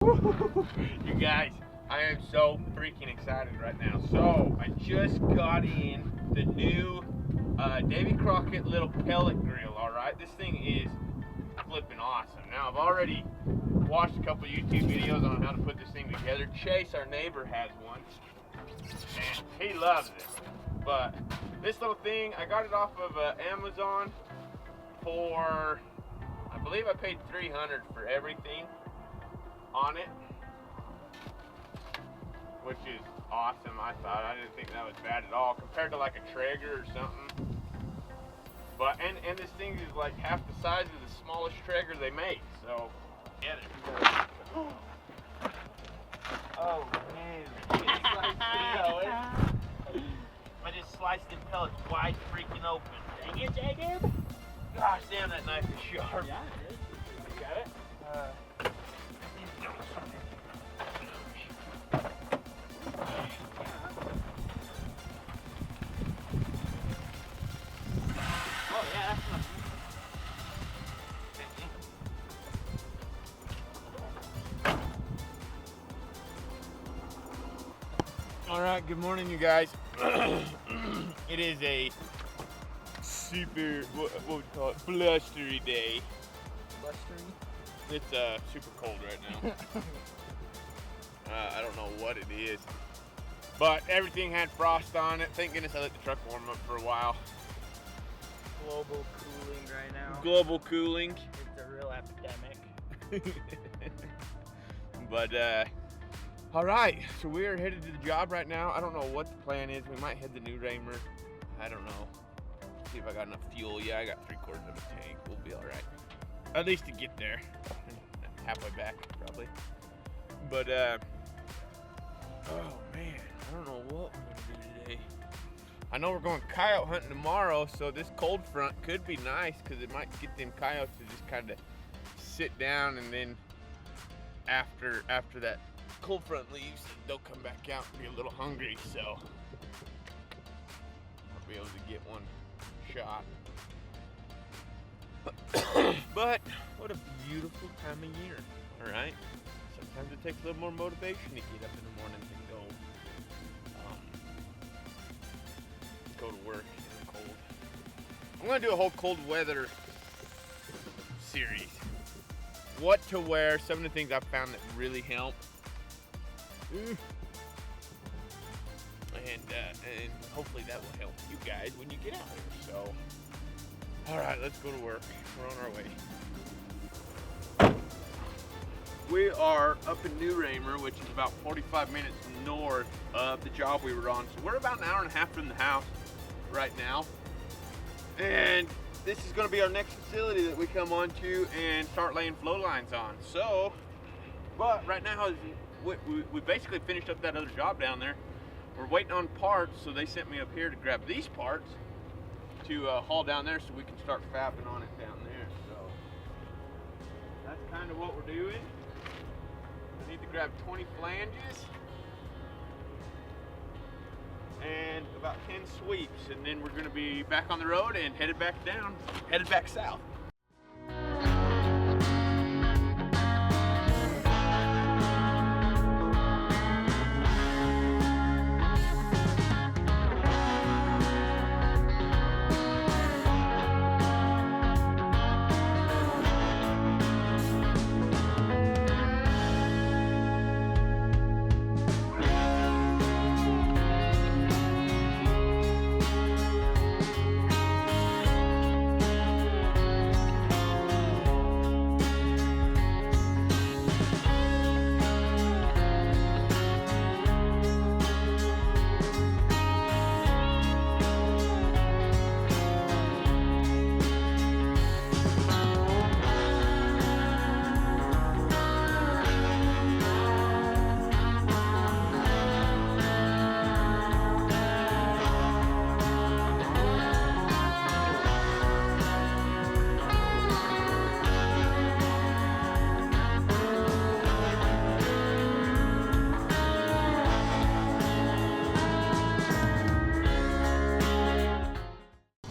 You guys, I am so freaking excited right now. So I just got in the new Davy Crockett little pellet grill. All right, this thing is flipping awesome. Now I've already watched a couple YouTube videos on how to put this thing together. Chase, our neighbor, has one, and he loves it. But this little thing, I got it off of Amazon for, I believe I paid $300 for everything on it, which is awesome. I didn't think that was bad at all compared to like a Traeger or something. But and this thing is like half the size of the smallest Traeger they make. So get it. Oh man, I just sliced them pellets wide freaking open. Dang it, Jacob! Gosh damn, that knife is sharp. Yeah, it is. You got it? Oh yeah, that's not. All right, good morning, you guys. It is a super, what would you call it, blustery day. Blustery? It's super cold right now. I don't know what it is, but everything had frost on it. Thank goodness I let the truck warm up for a while. Global cooling right now. Global cooling. It's a real epidemic. But all right, so we are headed to the job right now. I don't know what the plan is. We might head the new Raymer. I don't know. See if I got enough fuel. Yeah, I got 3/4 of a tank. We'll be all right. At least to get there. Halfway back, probably. But oh man, I don't know what we're gonna do today. I know we're going coyote hunting tomorrow, so this cold front could be nice because it might get them coyotes to just kind of sit down, and then after that cold front leaves, they'll come back out and be a little hungry, so I'll be able to get one shot. But what a beautiful time of year, all right? Sometimes it takes a little more motivation to get up in the morning and go to work in the cold. I'm gonna do a whole cold weather series. What to wear, some of the things I've found that really help. And hopefully that will help you guys when you get out here. So, all right, let's go to work. We're on our way. We are up in New Raymer, which is about 45 minutes north of the job we were on. So we're about an hour and a half from the house right now. And this is gonna be our next facility that we come on to and start laying flow lines on. So, but right now, we basically finished up that other job down there. We're waiting on parts, so they sent me up here to grab these parts to haul down there so we can start fabbing on it down there. So that's kind of what we're doing. I need to grab 20 flanges and about 10 sweeps, and then we're going to be back on the road and headed back south.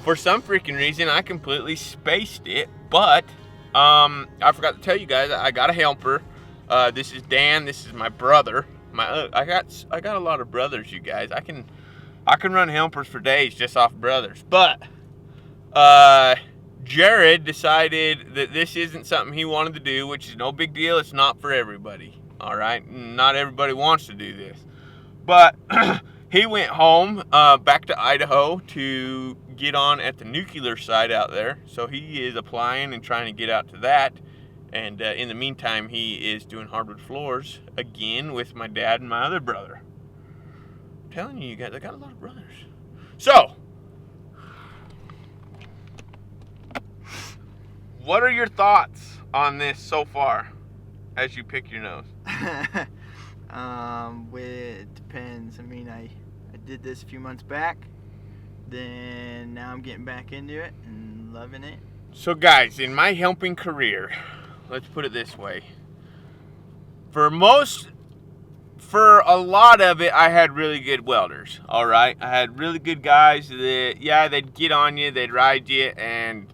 For some freaking reason, I completely spaced it, but I forgot to tell you guys, I got a helper, This is Dan. This is my brother. I got a lot of brothers, you guys. I can run helpers for days just off brothers. But Jared decided that this isn't something he wanted to do, which is no big deal. It's not for everybody. All right, not everybody wants to do this. But he went home back to Idaho to get on at the nuclear site out there. So he is applying and trying to get out to that. And in the meantime, he is doing hardwood floors again with my dad and my other brother. I'm telling you, guys, I got a lot of brothers. So, what are your thoughts on this so far as you pick your nose? It depends. I mean, I did this a few months back. Then now I'm getting back into it and loving it. So guys, in my helping career, let's put it this way. For a lot of it, I had really good welders, all right? I had really good guys that, yeah, they'd get on you, they'd ride you, and,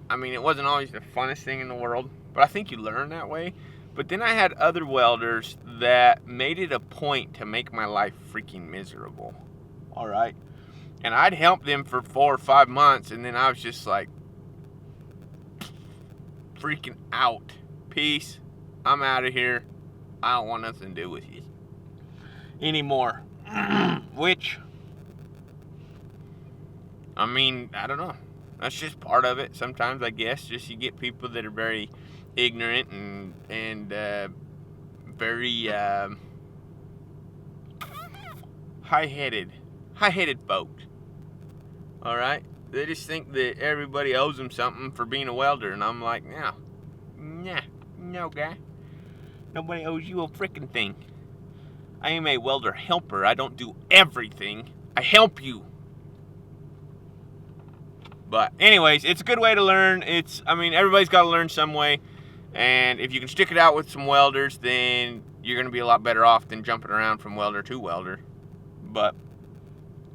I mean, it wasn't always the funnest thing in the world, but I think you learn that way. But then I had other welders that made it a point to make my life freaking miserable, all right? And I'd help them for 4 or 5 months, and then I was just like, freaking out. Peace. I'm out of here. I don't want nothing to do with you anymore. Which, I mean, I don't know. That's just part of it. Sometimes, I guess, just you get people that are very ignorant and very high-headed folks. All right? They just think that everybody owes them something for being a welder, and I'm like, no, guy. Nobody owes you a frickin' thing. I am a welder helper. I don't do everything. I help you. But anyways, it's a good way to learn. I mean, everybody's got to learn some way. And if you can stick it out with some welders, then you're going to be a lot better off than jumping around from welder to welder. But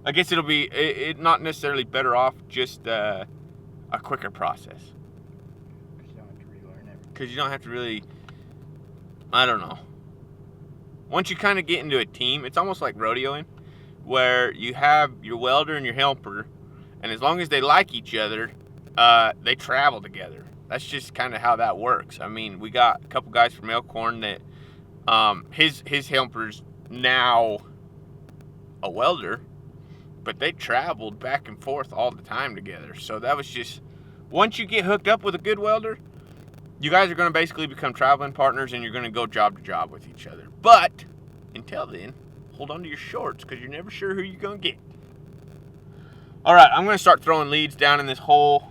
I guess it'll be not necessarily better off, just a quicker process. Because you don't have to relearn everything. Because you don't have to really, I don't know. Once you kind of get into a team, it's almost like rodeoing, where you have your welder and your helper, and as long as they like each other, they travel together. That's just kind of how that works. I mean, we got a couple guys from Elkhorn that his helper's now a welder, but they traveled back and forth all the time together. So that was just, once you get hooked up with a good welder, you guys are going to basically become traveling partners, and you're going to go job to job with each other. But until then, hold on to your shorts, because you're never sure who you're going to get. All right, I'm going to start throwing leads down in this hole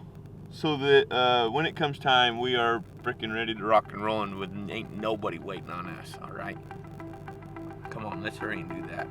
so that when it comes time, we are freaking ready to rock and roll, and ain't nobody waiting on us. All right? Come on, let's hurry and do that.